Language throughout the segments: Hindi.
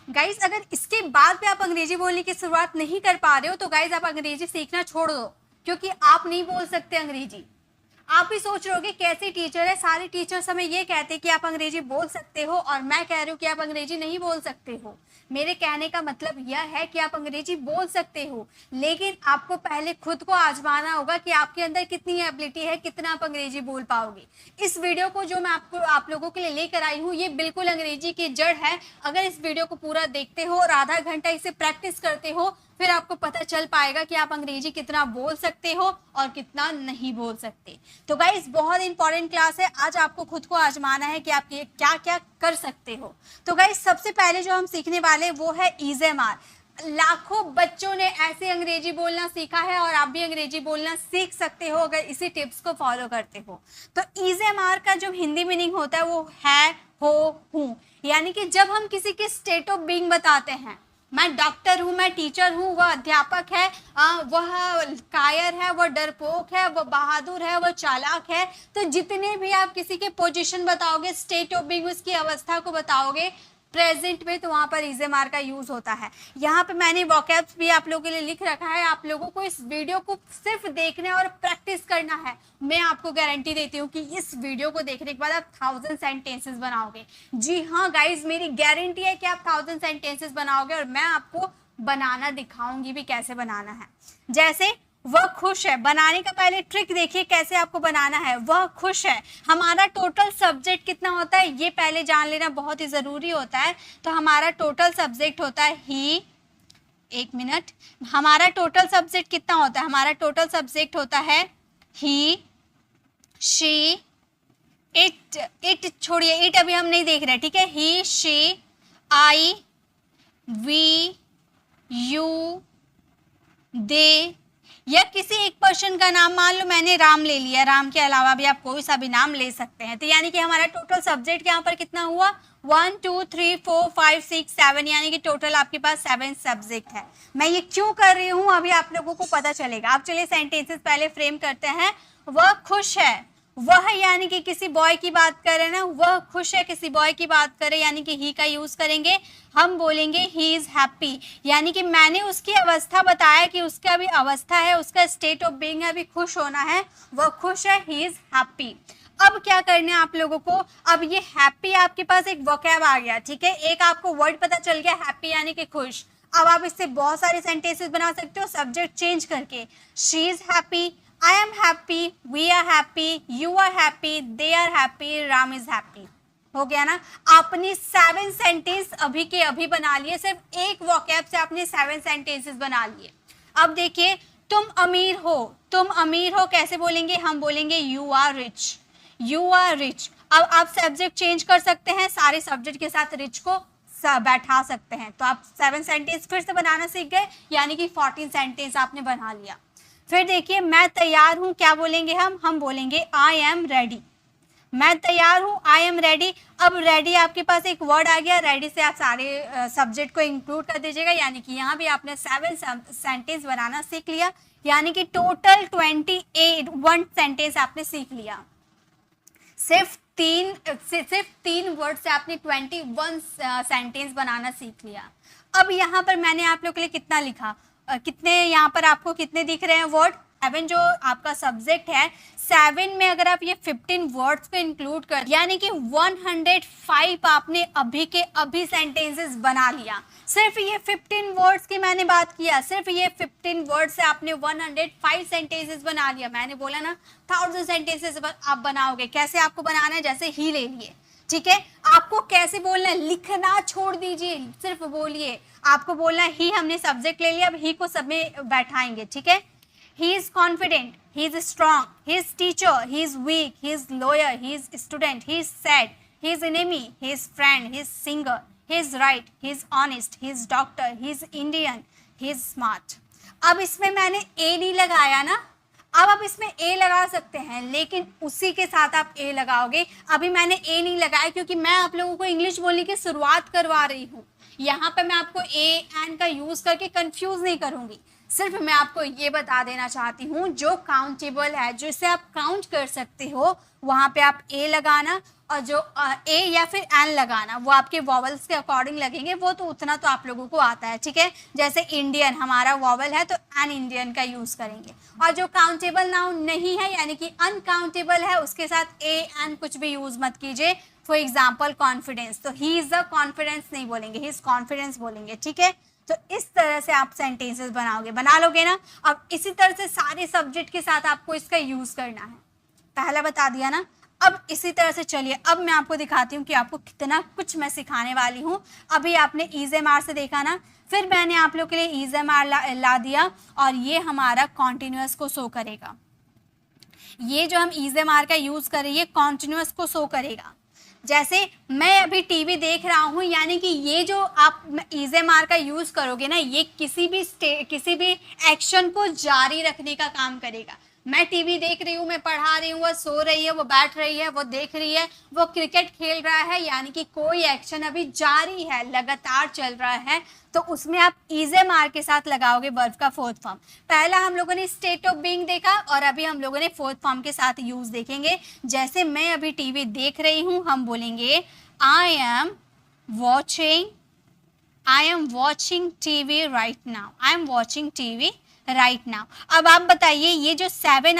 गाइज अगर इसके बाद भी आप अंग्रेजी बोलने की शुरुआत नहीं कर पा रहे हो तो गाइज आप अंग्रेजी सीखना छोड़ दो, क्योंकि आप नहीं बोल सकते अंग्रेजी। आप ही सोच रहे होगे कैसे टीचर है, सारे टीचर्स हमें ये कहते हैं कि आप अंग्रेजी बोल सकते हो और मैं कह रही हूँ कि आप अंग्रेजी नहीं बोल सकते हो। मेरे कहने का मतलब यह है कि आप अंग्रेजी बोल सकते हो, लेकिन आपको पहले खुद को आजमाना होगा कि आपके अंदर कितनी एबिलिटी है, कितना आप अंग्रेजी बोल पाओगे। इस वीडियो को जो मैं आप लोगों के लिए लेकर आई हूँ ये बिल्कुल अंग्रेजी की जड़ है। अगर इस वीडियो को पूरा देखते हो और आधा घंटा इसे प्रैक्टिस करते हो, फिर आपको पता चल पाएगा कि आप अंग्रेजी कितना बोल सकते हो और कितना नहीं बोल सकते। तो गाइस बहुत इंपॉर्टेंट क्लास है, आज आपको खुद को आजमाना है कि आप ये क्या क्या कर सकते हो। तो गाइस सबसे पहले जो हम सीखने वाले वो है ईजेएमआर। लाखों बच्चों ने ऐसे अंग्रेजी बोलना सीखा है और आप भी अंग्रेजी बोलना सीख सकते हो अगर इसी टिप्स को फॉलो करते हो। तो ईजेएमआर का जो हिंदी मीनिंग होता है वो है हो हूँ, यानी कि जब हम किसी के स्टेट ऑफ बीइंग बताते हैं, मैं डॉक्टर हूँ, मैं टीचर हूँ, वह अध्यापक है, वह कायर है, वह डरपोक है, वह बहादुर है, वह चालाक है। तो जितने भी आप किसी के पोजीशन बताओगे, स्टेट ऑफ बीइंग, उसकी अवस्था को बताओगे प्रेजेंट में, तो वहां पर इजेएमआर का यूज होता है। यहाँ पे मैंने वोकैब्स भी आप लोगों के लिए लिख रखा है, आप लोगों को इस वीडियो को सिर्फ देखना और प्रैक्टिस करना है। मैं आपको गारंटी देती हूँ कि इस वीडियो को देखने के बाद आप 1000 सेंटेंसेस बनाओगे। जी हाँ गाइज, मेरी गारंटी है कि आप 1000 सेंटेंसेस बनाओगे और मैं आपको बनाना दिखाऊंगी भी कैसे बनाना है। जैसे वह खुश है, बनाने का पहले ट्रिक देखिए कैसे आपको बनाना है। वह खुश है, हमारा टोटल सब्जेक्ट कितना होता है ये पहले जान लेना बहुत ही जरूरी होता है। तो हमारा टोटल सब्जेक्ट होता है ही, एक मिनट, हमारा टोटल सब्जेक्ट कितना होता है, हमारा टोटल सब्जेक्ट होता है ही, शी, इट, इट छोड़िए, इट अभी हम नहीं देख रहे, ठीक है। ही, शी, आई, वी, यू, दे, या किसी एक पर्सन का नाम, मान लो मैंने राम ले लिया, राम के अलावा भी आप कोई सा भी नाम ले सकते हैं। तो यानी कि हमारा टोटल सब्जेक्ट यहाँ पर कितना हुआ, 1 2 3 4 5 6 7, यानी कि टोटल आपके पास 7 सब्जेक्ट है। मैं ये क्यों कर रही हूँ अभी आप लोगों को पता चलेगा। आप चलिए सेंटेंसेस पहले फ्रेम करते हैं। वह खुश है, वह यानी कि किसी बॉय की बात करें ना, वह खुश है किसी बॉय की बात करें, यानी कि ही का यूज करेंगे। हम बोलेंगे ही इज हैप्पी, यानी कि मैंने उसकी अवस्था बताया कि उसका अभी अवस्था है, उसका स्टेट ऑफ बीइंग है, अभी खुश होना है, वह खुश है, ही इज हैप्पी। अब क्या करना है आप लोगों को, अब ये हैप्पी आपके पास एक वोकैब आ गया, ठीक है, एक आपको वर्ड पता चल गया हैप्पी यानी कि खुश। अब आप इससे बहुत सारे सेंटेंसेस बना सकते हो सब्जेक्ट चेंज करके। She is happy, I am happy, we are happy, you are happy, they are happy, Ram is happy। हो गया ना, आपने 7 सेंटेंस अभी के अभी बना लिए, सिर्फ एक वोकैब से आपने 7 सेंटेंसेस बना लिए। अब देखिए, तुम अमीर हो, तुम अमीर हो कैसे बोलेंगे, हम बोलेंगे you are rich, you are rich. अब आप सब्जेक्ट चेंज कर सकते हैं, सारे सब्जेक्ट के साथ रिच को बैठा सकते हैं। तो आप 7 सेंटेंस फिर से बनाना सीख गए, यानी कि 14 सेंटेंस आपने बना लिया। फिर देखिए, मैं तैयार हूं क्या बोलेंगे हम बोलेंगे आई एम रेडी। मैं तैयार हूं, आई एम रेडी। अब रेडी आपके पास एक वर्ड आ गया, रेडी से आप सारे सब्जेक्ट को इंक्लूड कर दीजिएगा, यानी कि यहाँ भी आपने 7 सेंटेंस बनाना सीख लिया, यानी कि टोटल 1 सेंटेंस आपने सीख लिया। सिर्फ तीन वर्ड से आपने 21 सेंटेंस बनाना सीख लिया। अब यहाँ पर मैंने आप लोगों के लिए कितना लिखा, कितने यहाँ पर आपको कितने दिख रहे हैं वर्ड, 7 जो आपका सब्जेक्ट है, 7 में अगर आप ये 15 वर्ड्स को इंक्लूड कर, यानी कि 105 आपने अभी के अभी सेंटेंसेस बना लिया। सिर्फ ये 15 वर्ड्स की मैंने बात किया, सिर्फ ये 15 वर्ड से आपने 105 सेंटेंसेस बना लिया। मैंने बोला ना 1000 सेंटेंसेस आप बनाओगे। कैसे आपको बनाना है, जैसे ही ले लिए, ठीक है। आपको कैसे बोलना है, लिखना छोड़ दीजिए, सिर्फ बोलिए। आपको बोलना है ही, हमने सब्जेक्ट ले लिया, अब ही को सब में बैठाएंगे, ठीक है। He is confident, he is strong, he is teacher, he is weak, he is lawyer, he is student, he is sad, he is enemy, he is friend, he is singer, he is right, he is honest, he is doctor, he is Indian, he is smart. अब इसमें मैंने ए नहीं लगाया ना, अब आप इसमें ए लगा सकते हैं, लेकिन उसी के साथ आप ए लगाओगे। अभी मैंने ए नहीं लगाया क्योंकि मैं आप लोगों को इंग्लिश बोलने की शुरुआत करवा रही हूँ। यहाँ पे मैं आपको ए एंड का यूज करके कंफ्यूज नहीं करूंगी, सिर्फ मैं आपको ये बता देना चाहती हूँ जो काउंटेबल है, जिसे आप काउंट कर सकते हो, वहां पे आप ए लगाना, और जो ए या फिर एन लगाना वो आपके वॉवल्स के अकॉर्डिंग लगेंगे, वो तो उतना तो आप लोगों को आता है, ठीक है। जैसे इंडियन हमारा वॉवल है तो एन इंडियन का यूज करेंगे, और जो काउंटेबल नाउन नहीं है यानी कि अनकाउंटेबल है उसके साथ ए एन कुछ भी यूज मत कीजिए। फॉर एग्जाम्पल कॉन्फिडेंस, तो ही इज द कॉन्फिडेंस नहीं बोलेंगे, ही इज कॉन्फिडेंस बोलेंगे, ठीक है। तो इस तरह से आप सेंटेंसेस बनाओगे, बना लोगे ना। अब इसी तरह से सारे सब्जेक्ट के साथ आपको इसका यूज करना है, पहला बता दिया ना। अब इसी तरह से चलिए, अब मैं आपको दिखाती हूँ कि आपको कितना कुछ मैं सिखाने वाली हूँ। अभी आपने EZMR से देखा ना, फिर मैंने आप लोग के लिए EZMR ला दिया, और ये हमारा कॉन्टिन्यूअस को शो करेगा। ये जो हम EZMR का यूज कर रही है कॉन्टिन्यूअस को शो करेगा। जैसे मैं अभी टीवी देख रहा हूँ, यानी कि ये जो आप EZMR का यूज करोगे ना, ये किसी भी एक्शन को जारी रखने का काम करेगा। मैं टीवी देख रही हूँ, मैं पढ़ा रही हूँ, वो सो रही है, वो बैठ रही है, वो देख रही है, वो क्रिकेट खेल रहा है, यानी कि कोई एक्शन अभी जारी है, लगातार चल रहा है, तो उसमें आप EZMR के साथ लगाओगे वर्ब का फोर्थ फॉर्म। पहला हम लोगों ने स्टेट ऑफ बीइंग देखा, और अभी हम लोगों ने फोर्थ फॉर्म के साथ यूज देखेंगे। जैसे मैं अभी टीवी देख रही हूँ, हम बोलेंगे I am watching TV right now, I am watching TV right now. अब आप बताइए, ये जो 7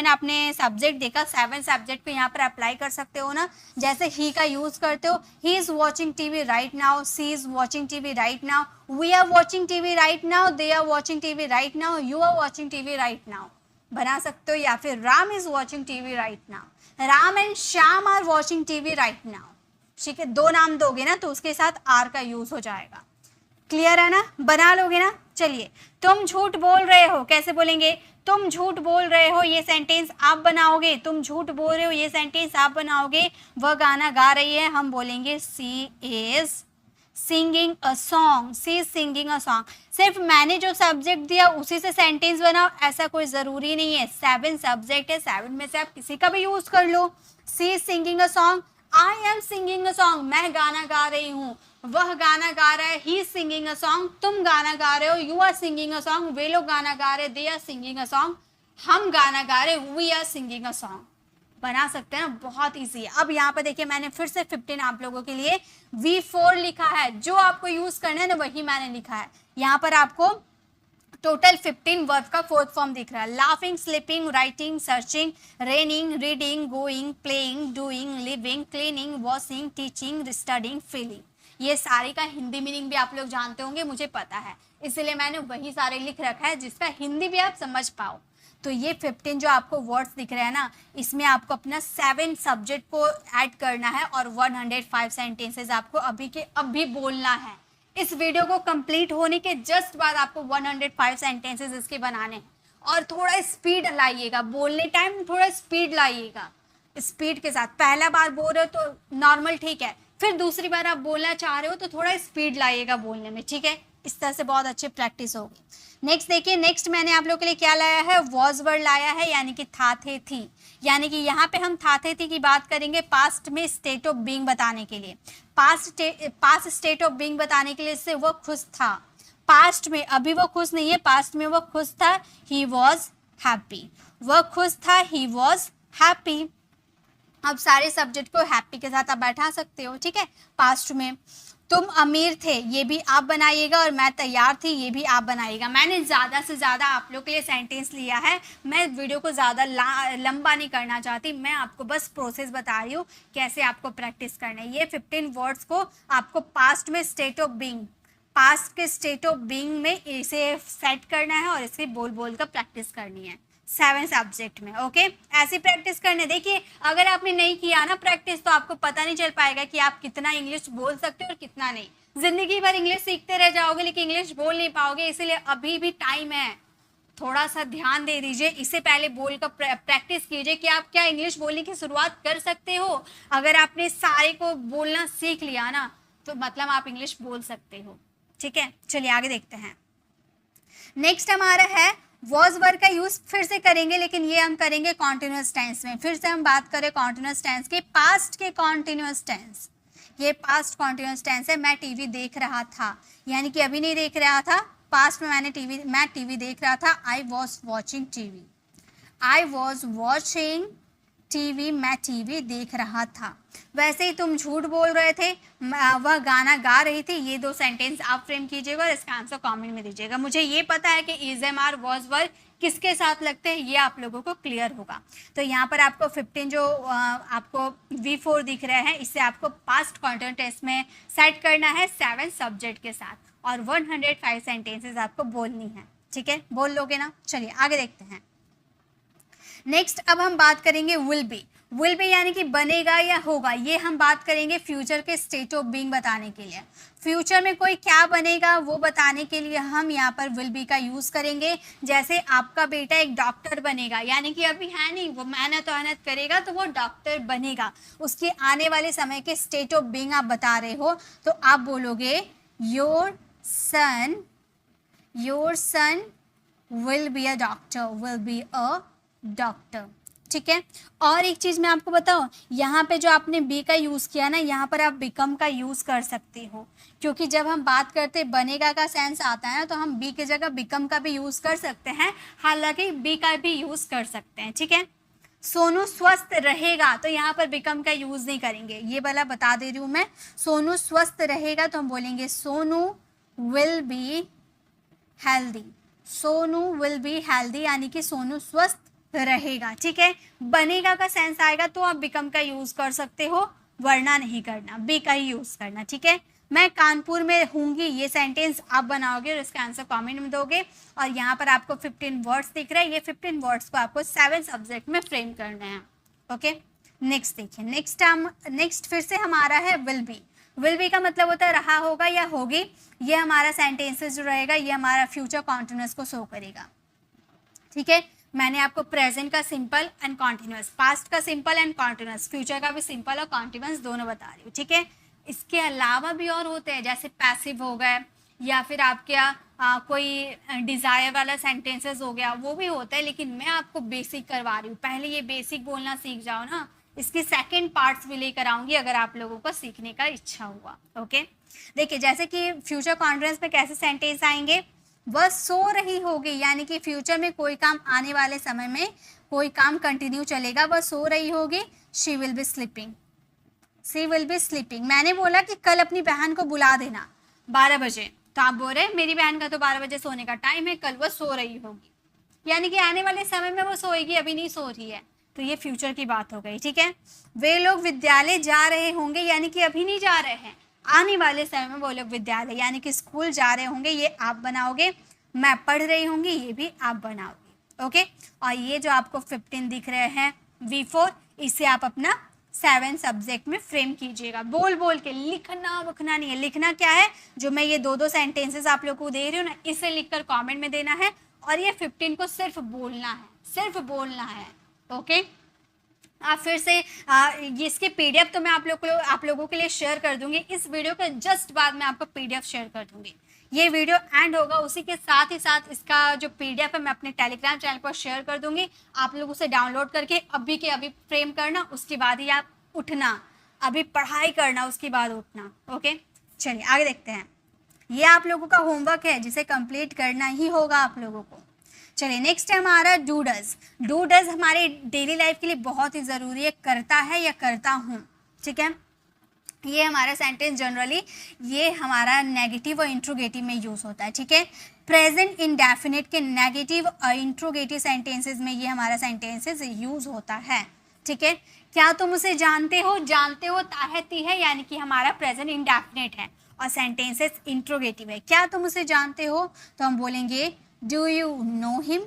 आपने सब्जेक्ट देखा, 7 सब्जेक्ट को यहाँ पर अप्लाई कर सकते हो ना। जैसे ही का यूज करते हो, he is watching TV right now, she is watching TV right now, we are watching TV right now, they are watching TV right now, you are watching TV right now बना सकते हो। या फिर Ram is watching TV right now, Ram and Shyam are watching TV right now, ठीक है। 2 नाम दोगे ना तो उसके साथ आर का यूज हो जाएगा। क्लियर है ना, बना लोगे ना। चलिए, तुम झूठ बोल रहे हो, कैसे बोलेंगे? तुम झूठ बोल रहे हो, ये सेंटेंस आप बनाओगे। तुम झूठ बोल रहे हो, ये सेंटेंस आप बनाओगे। वह गाना गा रही है, हम बोलेंगे she is singing a song, she is singing a song. सिर्फ मैंने जो सब्जेक्ट दिया उसी से सेंटेंस बनाओ, ऐसा कोई जरूरी नहीं है। 7 सब्जेक्ट है, 7 में से आप किसी का भी यूज कर लो। She is singing a song, I am singing a song, मैं गाना गा रही हूँ। वह गाना गा रहा है, he is singing a song, तुम गाना गा रहे हो, you are singing a song, वे लोग गाना गा रहे, they are singing a song, हम गाना गा रहे, we are singing a song. बना सकते हैं ना, बहुत इजी है। अब यहाँ पे देखिए, मैंने फिर से 15 आप लोगों के लिए V4 लिखा है, जो आपको यूज करना है ना वही मैंने लिखा है। यहाँ पर आपको टोटल 15 वर्ब का फोर्थ फॉर्म दिख रहा है। Laughing, sleeping, writing, searching, raining, reading, going, playing, doing, living, cleaning, washing, teaching, studying, feeling. ये सारे का हिंदी मीनिंग भी आप लोग जानते होंगे, मुझे पता है, इसलिए मैंने वही सारे लिख रखा है जिसका हिंदी भी आप समझ पाओ। तो ये 15 जो आपको वर्ड्स दिख रहे हैं ना, इसमें आपको अपना 7 सब्जेक्ट को ऐड करना है, और 105 सेंटेंसेस आपको अभी के अभी बोलना है। इस वीडियो को कंप्लीट होने के जस्ट बाद आपको 105 सेंटेंसेस इसके बनाने हैं। और थोड़ा स्पीड लाइएगा, बोलने टाइम थोड़ा स्पीड लाइएगा, स्पीड के साथ। पहला बार बोल रहे हो तो नॉर्मल, ठीक है, फिर दूसरी बार आप बोलना चाह रहे हो तो थोड़ा स्पीड लाइएगा बोलने में, ठीक है। इस तरह से बहुत अच्छी प्रैक्टिस होगी। नेक्स्ट देखिए, नेक्स्ट मैंने आप लोग के लिए क्या लाया है, वॉज वर्ड लाया है, यानी कि था, थे, थी। यानी कि यहाँ पे हम था, थे, थी की बात करेंगे पास्ट में स्टेट ऑफ बीइंग बताने के लिए। पास्ट स्टेट ऑफ बीइंग बताने के लिए इससे वो खुश था, पास्ट में, अभी वो खुश नहीं है, पास्ट में वो खुश था, ही वॉज हैप्पी, वह खुश था, ही वॉज हैप्पी। अब सारे सब्जेक्ट को हैप्पी के साथ आप बैठा सकते हो, ठीक है। पास्ट में तुम अमीर थे, ये भी आप बनाइएगा, और मैं तैयार थी, ये भी आप बनाइएगा। मैंने ज़्यादा से ज़्यादा आप लोग के लिए सेंटेंस लिया है, मैं वीडियो को ज़्यादा लंबा नहीं करना चाहती, मैं आपको बस प्रोसेस बता रही हूँ कैसे आपको प्रैक्टिस करना है। ये 15 वर्ड्स को आपको पास्ट में स्टेट ऑफ बीइंग, पास्ट के स्टेट ऑफ बीइंग में इसे सेट करना है, और इसे बोल बोल कर प्रैक्टिस करनी है 7 सब्जेक्ट में, ओके। ऐसी प्रैक्टिस करने, देखिए अगर आपने नहीं किया ना प्रैक्टिस तो आपको पता नहीं चल पाएगा कि आप कितना इंग्लिश बोल सकते हो और कितना नहीं। जिंदगी भर इंग्लिश सीखते रह जाओगे लेकिन इंग्लिश बोल नहीं पाओगे, इसलिए अभी भी टाइम है, थोड़ा सा ध्यान दे दीजिए। इससे पहले बोल कर प्रैक्टिस कीजिए कि आप क्या इंग्लिश बोलने की शुरुआत कर सकते हो। अगर आपने सारे को बोलना सीख लिया ना तो मतलब आप इंग्लिश बोल सकते हो, ठीक है। चलिए आगे देखते हैं। नेक्स्ट हमारा है वॉज वर्ड का यूज फिर से करेंगे, लेकिन ये हम करेंगे कॉन्टिन्यूअस टेंस में। फिर से हम बात करें कॉन्टिन्यूअस टेंस के, पास्ट के कॉन्टिन्यूअस टेंस, ये पास्ट कॉन्टिन्यूस टेंस है, मैं टीवी देख रहा था, यानी कि अभी नहीं देख रहा था, पास्ट में मैं टीवी देख रहा था। I was watching TV, I was watching TV, मैं टीवी देख रहा था। वैसे ही तुम झूठ बोल रहे थे, वह गाना गा रही थी। ये दो सेंटेंस आप फ्रेम कीजिएगा और इसका आंसर कमेंट में दीजिएगा। मुझे ये पता है कि is am are was were किसके साथ लगते हैं, ये आप लोगों को क्लियर होगा। तो यहाँ पर आपको 15 जो आपको V4 दिख रहे हैं, इससे आपको पास्ट कॉन्टिन्यूस टेंस में सेट करना है 7 सब्जेक्ट के साथ, और 105 सेंटेंसेस आपको बोलनी है। ठीक है, बोल लोगे ना? चलिए आगे देखते हैं। नेक्स्ट अब हम बात करेंगे विल बी। विल बी यानी कि बनेगा या होगा, ये हम बात करेंगे फ्यूचर के स्टेट ऑफ बीइंग बताने के लिए। फ्यूचर में कोई क्या बनेगा वो बताने के लिए हम यहाँ पर विल बी का यूज़ करेंगे। जैसे आपका बेटा एक डॉक्टर बनेगा, यानी कि अभी है नहीं, वो मेहनत करेगा तो वो डॉक्टर बनेगा। उसके आने वाले समय के स्टेट ऑफ बीइंग आप बता रहे हो, तो आप बोलोगे your son will be a doctor, will be a doctor. ठीक है, और एक चीज़ मैं आपको बताऊं, यहाँ पे जो आपने बी का यूज़ किया ना, यहाँ पर आप बिकम का यूज़ कर सकते हो, क्योंकि जब हम बात करते बनेगा का सेंस आता है ना, तो हम बी की जगह बिकम का भी यूज़ कर सकते हैं, हालांकि बी का भी यूज़ कर सकते हैं। ठीक है, सोनू स्वस्थ रहेगा, तो यहाँ पर बिकम का यूज़ नहीं करेंगे, ये वाला बता दे रही हूँ मैं। सोनू स्वस्थ रहेगा तो हम बोलेंगे Sonu will be healthy, Sonu will be healthy, यानी कि सोनू स्वस्थ रहेगा। ठीक है, बनेगा का सेंस आएगा तो आप बिकम का यूज कर सकते हो, वरना नहीं करना, बी का ही यूज करना। ठीक है, मैं कानपुर में हूँगी, ये सेंटेंस आप बनाओगे और इसका आंसर कमेंट में दोगे। और यहाँ पर आपको 15 वर्ड्स दिख रहे हैं, ये 15 वर्ड्स को आपको 7 सब्जेक्ट में फ्रेम करना है। ओके, नेक्स्ट देखिए। नेक्स्ट फिर से हमारा है विल बी। विल बी का मतलब होता है रहा होगा या होगी। ये हमारा सेंटेंसेस जो रहेगा, ये हमारा फ्यूचर कॉन्टिन्यूस को शो करेगा। ठीक है, मैंने आपको प्रेजेंट का सिंपल एंड कॉन्टिन्यूस, पास्ट का सिंपल एंड कॉन्टिन्यूस, फ्यूचर का भी सिंपल और कॉन्टिन्यूस दोनों बता रही हूँ। ठीक है, इसके अलावा भी और होते हैं, जैसे पैसिव हो गए, या फिर आपके कोई डिज़ायर वाला सेंटेंसेस हो गया, वो भी होता है, लेकिन मैं आपको बेसिक करवा रही हूँ। पहले ये बेसिक बोलना सीख जाओ ना, इसकी सेकेंड पार्ट्स भी लेकर आऊँगी अगर आप लोगों को सीखने का इच्छा हुआ। ओके, देखिए जैसे कि फ्यूचर कॉन्टिन्यूस में कैसे सेंटेंस आएंगे, वह सो रही होगी, यानी कि फ्यूचर में कोई काम आने वाले समय में कोई काम कंटिन्यू चलेगा, वह सो रही होगी। She will be sleeping, she will be sleeping. मैंने बोला कि कल अपनी बहन को बुला देना 12 बजे, तो आप बोल रहे मेरी बहन का तो 12 बजे सोने का टाइम है, कल वह सो रही होगी, यानी कि आने वाले समय में वो सोएगी, अभी नहीं सो रही है, तो ये फ्यूचर की बात हो गई। ठीक है, वे लोग विद्यालय जा रहे होंगे, यानी कि अभी नहीं जा रहे हैं, आने वाले समय में वो लोग विद्यालय यानी कि स्कूल जा रहे होंगे, ये आप बनाओगे। मैं पढ़ रही होंगी, ये भी आप बनाओगे। ओके, और ये जो आपको 15 दिख रहे हैं V4, इसे आप अपना 7 सब्जेक्ट में फ्रेम कीजिएगा, बोल बोल के, लिखना वखना नहीं है। लिखना क्या है, जो मैं ये दो सेंटेंसेस आप लोग को दे रही हूँ ना, इसे लिखकर कमेंट में देना है, और ये 15 को सिर्फ बोलना है, सिर्फ बोलना है। ओके, आप फिर से इसके PDF तो मैं आप लोगों के लिए शेयर कर दूंगी। इस वीडियो के जस्ट बाद मैं आपको PDF शेयर कर दूंगी। ये वीडियो एंड होगा, उसी के साथ ही साथ इसका जो PDF है मैं अपने टेलीग्राम चैनल पर शेयर कर दूंगी। आप लोग उसे डाउनलोड करके अभी के अभी फ्रेम करना, उसके बाद ही आप उठना, अभी पढ़ाई करना, उसके बाद उठना। ओके, चलिए आगे देखते हैं। ये आप लोगों का होमवर्क है, जिसे कंप्लीट करना ही होगा आप लोगों को। चलिए नेक्स्ट है हमारा डू डज। डू डज हमारे डेली लाइफ के लिए बहुत ही ज़रूरी है, करता है या करता हूँ। ठीक है, ये हमारा सेंटेंस जनरली ये हमारा नेगेटिव और इंट्रोगेटिव में यूज़ होता है। ठीक है, प्रेजेंट इंडेफिनिट के नेगेटिव और इंट्रोगेटिव सेंटेंसेस में ये हमारा सेंटेंसेस यूज़ होता है। ठीक है, क्या तुम उसे जानते हो, जानते हो ताहती है, यानी कि हमारा प्रेजेंट इंडेफिनिट है और सेंटेंसेस इंट्रोगेटिव है। क्या तुम उसे जानते हो, तो हम बोलेंगे डू यू नो हिम।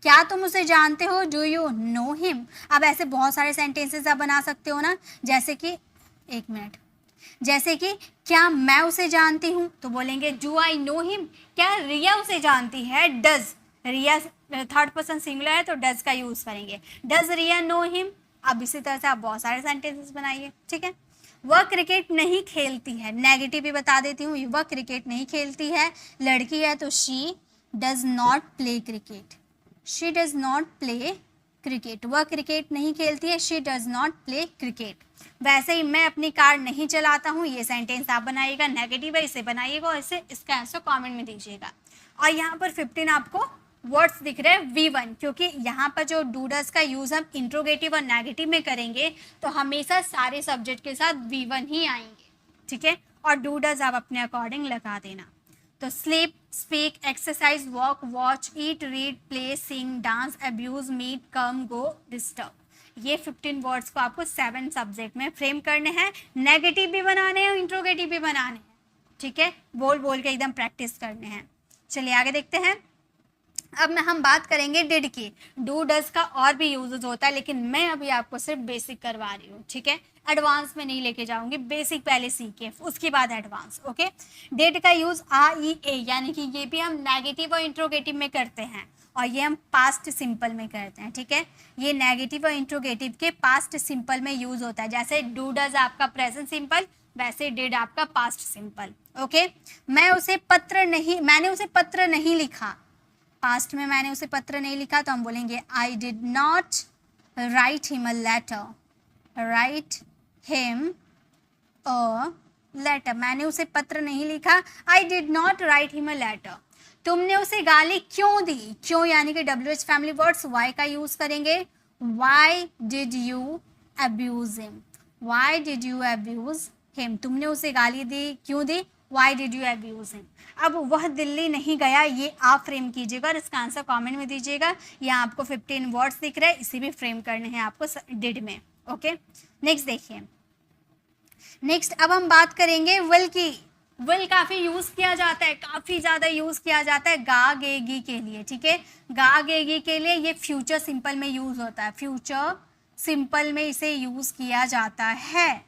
क्या तुम उसे जानते हो, डू यू नो हिम। अब ऐसे बहुत सारे सेंटेंसेस आप बना सकते हो ना, जैसे कि एक मिनट, जैसे कि क्या मैं उसे जानती हूँ, तो बोलेंगे डू आई नो हिम। क्या रिया उसे जानती है, does, Riya third person singular है तो डज का यूज़ करेंगे, डज रिया नो हिम। अब इसी तरह से आप बहुत सारे सेंटेंसेस बनाइए। ठीक है, वह क्रिकेट नहीं खेलती है, नेगेटिव भी बता देती हूँ, वह क्रिकेट नहीं खेलती है, लड़की है तो she does not play cricket, she does not play cricket, वह क्रिकेट नहीं खेलती है, she does not play cricket. वैसे ही मैं अपनी कार नहीं चलाता हूँ, ये सेंटेंस आप बनाइएगा, नेगेटिव है इसे बनाइएगा और इसे इसका आंसर कमेंट में दीजिएगा। और यहाँ पर 15 आपको वर्ड्स दिख रहे हैं V1, क्योंकि यहाँ पर जो डू डज का यूज़ हम इंट्रोगेटिव और नेगेटिव में करेंगे तो हमेशा सारे सब्जेक्ट के साथ V1 ही आएंगे, ठीक है। और डू डज आप अपने अकॉर्डिंग लगा देना। तो sleep, speak, exercise, walk, watch, eat, read, play, sing, dance, abuse, meet, come, go, disturb, ये 15 वर्ड्स को आपको 7 सब्जेक्ट में फ्रेम करने हैं। नेगेटिव भी बनाने हैं और इंट्रोगेटिव भी बनाने हैं, ठीक है। बोल बोल के एकदम प्रैक्टिस करने हैं। चलिए आगे देखते हैं। अब हम बात करेंगे डिड की। डू डज का और भी यूजेस होता है, लेकिन मैं अभी आपको सिर्फ बेसिक करवा रही हूँ, ठीक है। एडवांस में नहीं लेके जाऊंगी, बेसिक पहले सीखे उसके बाद एडवांस, ओके। डिड का यूज REA, यानी कि ये भी हम नेगेटिव और इंट्रोगेटिव में करते हैं और ये हम पास्ट सिंपल में करते हैं, ठीक है। ये नेगेटिव और इंट्रोगेटिव के पास्ट सिंपल में यूज होता है। जैसे डू डज आपका प्रेजेंट सिंपल, वैसे डिड आपका पास्ट सिंपल, ओके। मैंने उसे पत्र नहीं लिखा, पास्ट में मैंने उसे पत्र नहीं लिखा तो हम बोलेंगे I did not write him a letter, write him a letter. मैंने उसे पत्र नहीं लिखा, I did not write him a letter. तुमने उसे गाली क्यों दी, क्यों यानी कि WH फैमिली वर्ड्स वाई का यूज करेंगे। Why did you abuse him, why did you abuse him, तुमने उसे गाली दी, क्यों दी, why did you abuse him. अब वह दिल्ली नहीं गया, ये आप फ्रेम कीजिएगा और इसका आंसर कमेंट में दीजिएगा। यहाँ आपको 15 वर्ड्स दिख रहे हैं, इसे भी फ्रेम करने हैं आपको डिड में, ओके। नेक्स्ट देखिए। नेक्स्ट अब हम बात करेंगे विल की। विल काफी यूज किया जाता है, काफी ज्यादा यूज किया जाता है गा गे गी के लिए, ठीक है। गा गे गी के लिए ये फ्यूचर सिंपल में यूज होता है, फ्यूचर सिंपल में इसे यूज किया जाता है,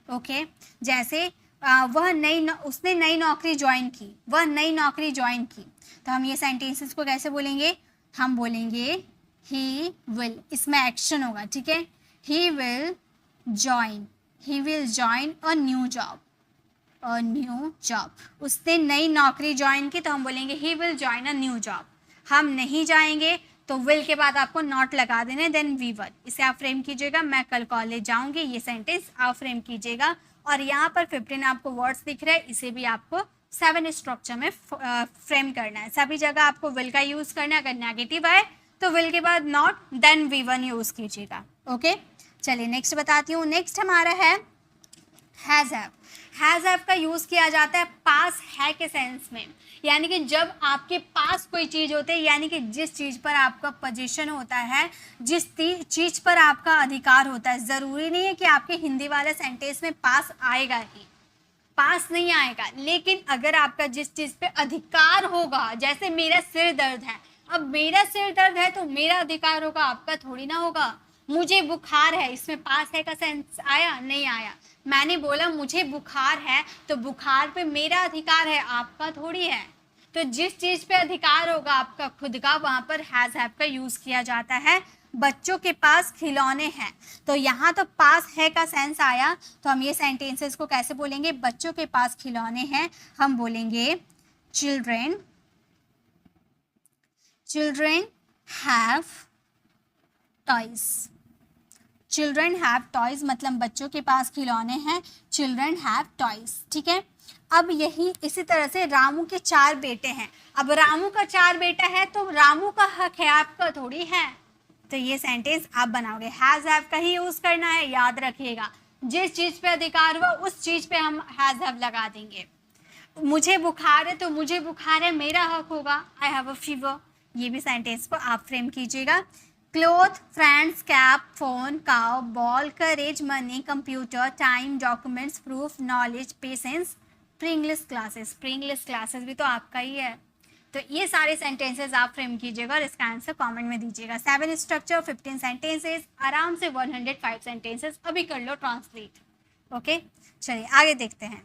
ओके। जैसे उसने नई नौकरी ज्वाइन की, वह नई नौकरी ज्वाइन की, तो हम ये सेंटेंसेस को कैसे बोलेंगे, हम बोलेंगे ही विल, इसमें एक्शन होगा, ठीक है। He will join a new job, a new job. उसने नई नौकरी ज्वाइन की तो हम बोलेंगे he will join a new job. हम नहीं जाएंगे तो विल के बाद आपको नॉट लगा देने, देन V1, इसे आप फ्रेम कीजिएगा। मैं कल कॉलेज जाऊंगी, ये सेंटेंस आप फ्रेम कीजिएगा। और यहाँ पर 15 आपको वर्ड्स दिख रहे हैं, इसे भी आपको 7 स्ट्रक्चर में फ्रेम करना है। सभी जगह आपको विल का यूज करना है। अगर नेगेटिव आए तो विल के बाद नॉट, देन V1 यूज कीजिएगा, ओके। चलिए नेक्स्ट बताती हूँ। नेक्स्ट हमारा है हैज हैव। हैज हैव का यूज किया जाता है पास है के सेंस में, यानी कि जब आपके पास कोई चीज होती है, यानी कि जिस चीज पर आपका पोजीशन होता है, जिस चीज पर आपका अधिकार होता है। जरूरी नहीं है कि आपके हिंदी वाले सेंटेंस में पास आएगा ही, पास नहीं आएगा, लेकिन अगर आपका जिस चीज पे अधिकार होगा, जैसे मेरा सिर दर्द है, अब मेरा सिर दर्द है तो मेरा अधिकार होगा, आपका थोड़ी ना होगा। मुझे बुखार है, इसमें पास है का सेंस आया, नहीं आया। मैंने बोला मुझे बुखार है तो बुखार पे मेरा अधिकार है, आपका थोड़ी है। तो जिस चीज पे अधिकार होगा आपका खुद का, वहां पर हैज हैव का यूज किया जाता है। बच्चों के पास खिलौने हैं, तो यहाँ तो पास है का सेंस आया, तो हम ये सेंटेंसेस को कैसे बोलेंगे, बच्चों के पास खिलौने हैं, हम बोलेंगे children have toys. Children have toys मतलब बच्चों के पास खिलौने हैं, चिल्ड्रन हैव टॉयज, ठीक है। अब यही इसी तरह से रामू के 4 बेटे हैं। अब रामू का 4 बेटा है तो रामू का हक है, आपका थोड़ी है। तो ये सेंटेंस आप बनाओगे, हैज हैव का ही यूज करना है, याद रखिएगा। जिस चीज पे अधिकार हुआ उस चीज पे हम हैज हैव लगा देंगे। मुझे बुखार है तो मुझे बुखार है, मेरा हक होगा, आई हैव अ फीवर। ये भी सेंटेंस को आप फ्रेम कीजिएगा। Cloth, friends, cap, phone, cow, ball, courage, money, computer, time, documents, proof, knowledge, patience, pre English classes. Pre English classes भी तो आपका ही है। तो ये सारे सेंटेंसेस आप फ्रेम कीजिएगा और इसका आंसर कमेंट में दीजिएगा। 7 स्ट्रक्चर, 15 सेंटेंसेस, आराम से 105 सेंटेंसेस अभी कर लो ट्रांसलेट, ओके। चलिए आगे देखते हैं।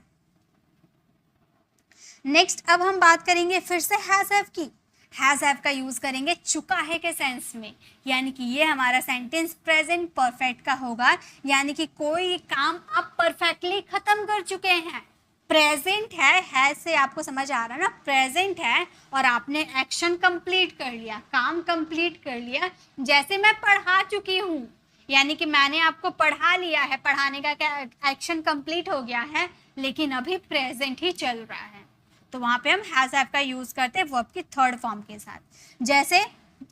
नेक्स्ट अब हम बात करेंगे फिर से हैज हैव की। हैज हैव का यूज करेंगे चुका है के सेंस में, यानी कि ये हमारा सेंटेंस प्रेजेंट परफेक्ट का होगा, यानी कि कोई काम आप परफेक्टली खत्म कर चुके हैं। प्रेजेंट है से आपको समझ आ रहा है ना, प्रेजेंट है और आपने एक्शन कंप्लीट कर लिया, काम कंप्लीट कर लिया, जैसे मैं पढ़ा चुकी हूँ, यानी कि मैंने आपको पढ़ा लिया है, पढ़ाने का क्या एक्शन कंप्लीट हो गया है, लेकिन अभी प्रेजेंट ही चल रहा है, तो वहाँ पे हम हैज हैव का यूज करते हैं वर्ब की थर्ड फॉर्म के साथ। जैसे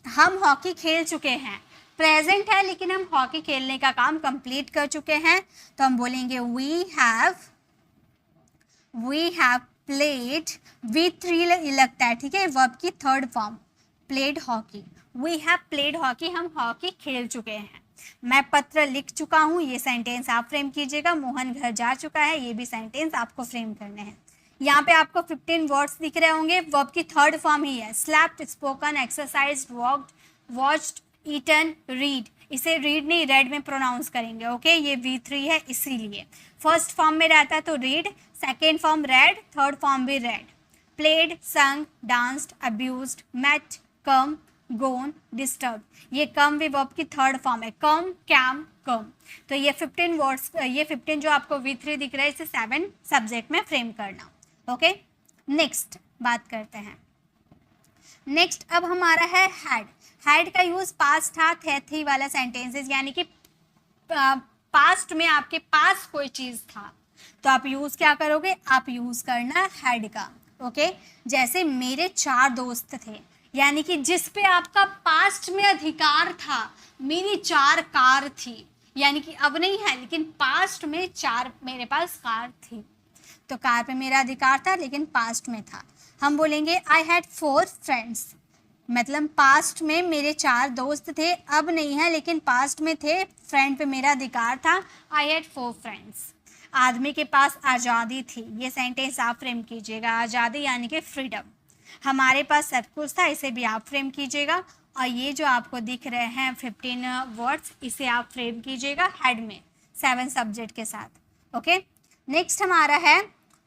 हम हॉकी खेल चुके हैं, प्रेजेंट है लेकिन हम हॉकी खेलने का काम कंप्लीट कर चुके हैं, तो हम बोलेंगे वी हैव प्लेड, V3 लगता है, ठीक है, वर्ब की third form, played hockey, we have played hockey, हम हॉकी खेल चुके हैं। मैं पत्र लिख चुका हूँ, ये सेंटेंस आप फ्रेम कीजिएगा। मोहन घर जा चुका है, ये भी सेंटेंस आपको फ्रेम करने हैं। यहाँ पे आपको 15 वर्ड्स दिख रहे होंगे, वर्ब की थर्ड फॉर्म ही है, slapped, spoken, exercise, walked, watched, eaten, read, इसे रीड नहीं रेड में प्रोनाउंस करेंगे, ओके, ये V3 है इसीलिए। फर्स्ट फॉर्म में रहता है तो read, second form red, third form भी रेड। प्लेड, संग, डांस्ड, अब्यूज्ड, मेट, कम, गोन, डिस्टर्ब, ये कम भी वर्ब की थर्ड फॉर्म है, कम, कैम, कम। तो ये 15 वर्ड्स, ये 15 जो आपको V3 दिख रहा है, इसे 7 सब्जेक्ट में फ्रेम करना, ओके। नेक्स्ट बात करते हैं, नेक्स्ट अब हमारा है हैड। हैड का यूज पास्ट था, थे थी वाला सेंटेंसेस, यानी कि पास्ट में आपके पास कोई चीज था, तो आप यूज क्या करोगे, आप यूज करना हैड का, ओके। जैसे मेरे 4 दोस्त थे, यानी कि जिस पे आपका पास्ट में अधिकार था, मेरी 4 कार थी, यानी कि अब नहीं है लेकिन पास्ट में 4 मेरे पास कार थी, तो कार पे मेरा अधिकार था लेकिन पास्ट में था। हम बोलेंगे आई हैड 4 फ्रेंड्स, मतलब पास्ट में मेरे 4 दोस्त थे, अब नहीं है लेकिन पास्ट में थे, फ्रेंड पे मेरा अधिकार था, आई हैड 4 फ्रेंड्स। आदमी के पास आज़ादी थी, ये सेंटेंस आप फ्रेम कीजिएगा, आज़ादी यानी कि फ्रीडम। हमारे पास सब कुछ था, इसे भी आप फ्रेम कीजिएगा। और ये जो आपको दिख रहे हैं 15 वर्ड्स, इसे आप फ्रेम कीजिएगा हैड में 7 सब्जेक्ट के साथ, ओके। नेक्स्ट हमारा है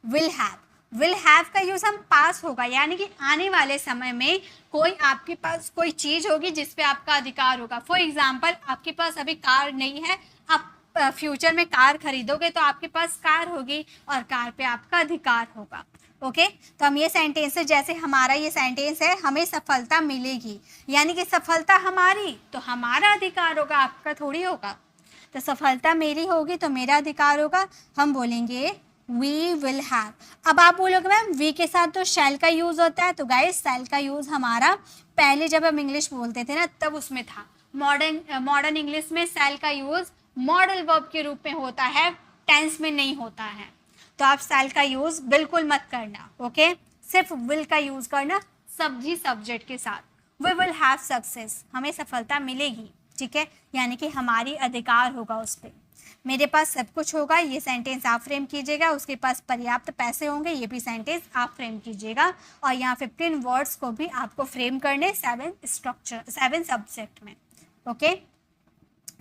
विल हैव। विल हैव का यूज हम पास होगा, यानी कि आने वाले समय में कोई आपके पास कोई चीज़ होगी जिस पे आपका अधिकार होगा। फॉर एग्जाम्पल, आपके पास अभी कार नहीं है, आप फ्यूचर में कार खरीदोगे तो आपके पास कार होगी और कार पे आपका अधिकार होगा, ओके। तो हम ये सेंटेंस है, जैसे हमारा ये सेंटेंस है, हमें सफलता मिलेगी, यानी कि सफलता हमारी तो हमारा अधिकार होगा, आपका थोड़ी होगा। तो सफलता मेरी होगी तो मेरा अधिकार होगा, हम बोलेंगे वी विल हैव। अब आप बोलोगे मैम वी के साथ तो शैल का यूज होता है, तो गाइस शैल का यूज हमारा पहले जब हम इंग्लिश बोलते थे ना तब उसमें था। मॉडर्न इंग्लिश में शैल का यूज मॉडल वर्ब के रूप में होता है, टेंस में नहीं होता है, तो आप शैल का यूज बिल्कुल मत करना, ओके। सिर्फ विल का यूज करना सभी सब्जेक्ट के साथ। वी विल हैव सक्सेस, हमें सफलता मिलेगी, ठीक है, यानी कि हमारी अधिकार होगा उस पर। मेरे पास सब कुछ होगा, ये सेंटेंस आप फ्रेम कीजिएगा। उसके पास पर्याप्त पैसे होंगे, ये भी सेंटेंस आप फ्रेम कीजिएगा। और यहाँ 15 वर्ड्स को भी आपको फ्रेम करने 7 सब्जेक्ट में, ओके।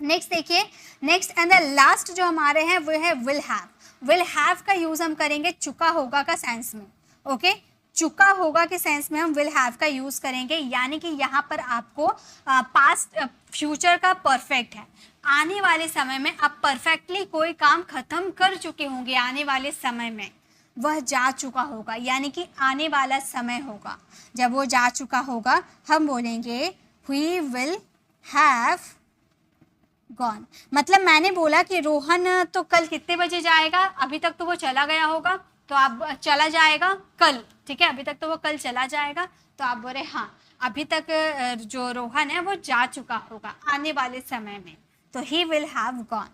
नेक्स्ट देखिए, नेक्स्ट एंड द लास्ट जो हमारे हैं वो है विल हैव। विल हैव का यूज हम करेंगे चुका होगा का सेंस में, ओके। चुका होगा के सेंस में हम विल हैव का यूज करेंगे, यानी कि यहाँ पर आपको पास्ट फ्यूचर का परफेक्ट है, आने वाले समय में आप परफेक्टली कोई काम खत्म कर चुके होंगे, आने वाले समय में वह जा चुका होगा, यानी कि आने वाला समय होगा, जब वो जा चुका होगा हम बोलेंगे वी विल हैव गॉन। मतलब मैंने बोला कि रोहन तो कल कितने बजे जाएगा, अभी तक तो वो चला गया होगा, तो आप चला जाएगा कल, ठीक है, अभी तक तो वो कल चला जाएगा, तो आप बोले हाँ अभी तक जो रोहन है वो जा चुका होगा आने वाले समय में, तो ही विल हैव गॉन।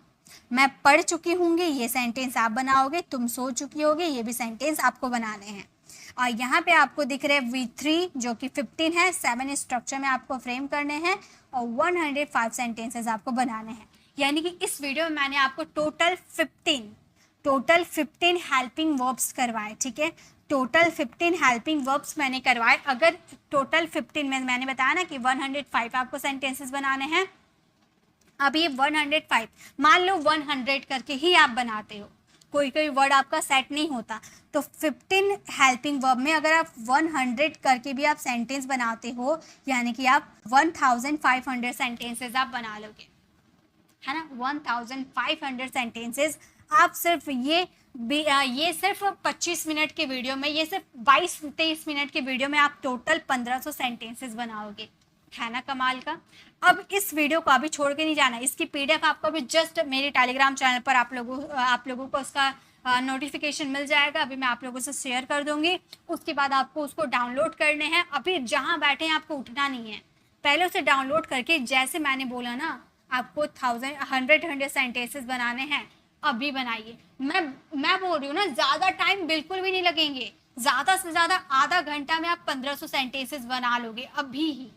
मैं पढ़ चुकी होंगी, ये सेंटेंस आप बनाओगे। तुम सो चुकी होगी, ये भी सेंटेंस आपको बनाने हैं। और यहाँ पे आपको दिख रहे हैं V3 जो कि 15 है, 7 स्ट्रक्चर में आपको फ्रेम करने हैं और 105 सेंटेंसेस आपको बनाने हैं। यानी कि इस वीडियो में मैंने आपको टोटल 15 हेल्पिंग वर्ब्स करवाए, ठीक है, टोटल 15 हेल्पिंग वर्ब्स मैंने करवाए। अगर टोटल 15 में मैंने बताया ना कि 105 आपको सेंटेंसेस बनाने हैं, अब ये 105 मान लो 100 करके ही आप बनाते हो, कोई कोई वर्ड आपका सेट नहीं होता, तो 15 हेल्पिंग वर्ब में अगर आप 100 करके भी आप सेंटेंस बनाते हो, यानी कि आप 1500 सेंटेंसेस आप बना लोगे, है ना। 1500 सेंटेंसेस आप सिर्फ ये ये सिर्फ 25 मिनट के वीडियो में, ये सिर्फ 22-23 मिनट के वीडियो में आप टोटल 1500 सेंटेंसेस बनाओगे। है ना कमाल का। अब इस वीडियो को अभी छोड़ के नहीं जाना, इसकी पीडीएफ आपको अभी जस्ट मेरे टेलीग्राम चैनल पर आप लोगों को उसका नोटिफिकेशन मिल जाएगा, अभी मैं आप लोगों से शेयर कर दूंगी। उसके बाद आपको उसको डाउनलोड करने हैं, अभी जहाँ बैठे हैं आपको उठना नहीं है, पहले उसे डाउनलोड करके जैसे मैंने बोला ना आपको 100 सेंटेंसेस बनाने हैं, अभी बनाइए। मैं बोल रही हूँ ना, ज़्यादा टाइम बिल्कुल भी नहीं लगेंगे, ज़्यादा से ज़्यादा आधा घंटा में आप 1500 सेंटेंसेस बना लोगे अभी ही।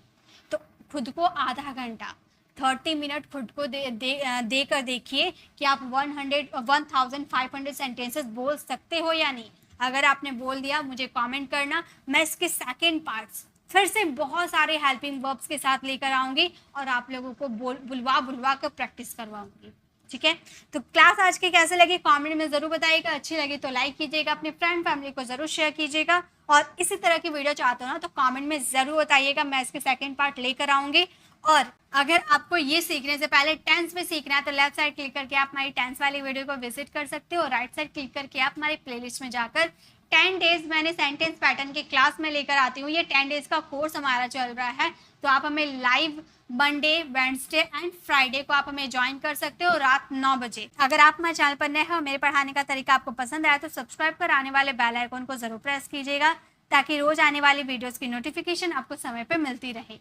तो खुद को आधा घंटा 30 मिनट खुद को दे कर देखिए कि आप 1500 सेंटेंसेस बोल सकते हो या नहीं। अगर आपने बोल दिया मुझे कमेंट करना, मैं इसके सेकंड पार्ट्स फिर से बहुत सारे हेल्पिंग वर्ब्स के साथ लेकर आऊँगी और आप लोगों को बुलवा कर प्रैक्टिस करवाऊँगी। ठीक है, तो क्लास आज की कैसे लगी कमेंट में ज़रूर बताइएगा। अच्छी लगी तो लाइक कीजिएगा, अपने फ्रेंड फैमिली को ज़रूर शेयर कीजिएगा, और इसी तरह की वीडियो चाहते हो ना तो कमेंट में ज़रूर बताइएगा, मैं इसके सेकंड पार्ट लेकर आऊँगी। और अगर आपको ये सीखने से पहले टेंस में सीखना है तो लेफ्ट साइड क्लिक करके आप हमारी टेंस वाली वीडियो को विजिट कर सकते हो, राइट साइड क्लिक करके आप हमारी प्लेलिस्ट में जाकर 10 डेज मैंने सेंटेंस पैटर्न की क्लास में लेकर आती हूँ। ये 10 डेज का कोर्स हमारा चल रहा है, तो आप हमें live Monday, Wednesday and Friday को आप हमें ज्वाइन कर सकते हो रात 9 बजे। अगर आप हमारे चैनल पर नए हो, मेरे पढ़ाने का तरीका आपको पसंद आया तो सब्सक्राइब कर आने वाले बेल आइकन को जरूर प्रेस कीजिएगा, ताकि रोज आने वाली वीडियोस की नोटिफिकेशन आपको समय पर मिलती रहे।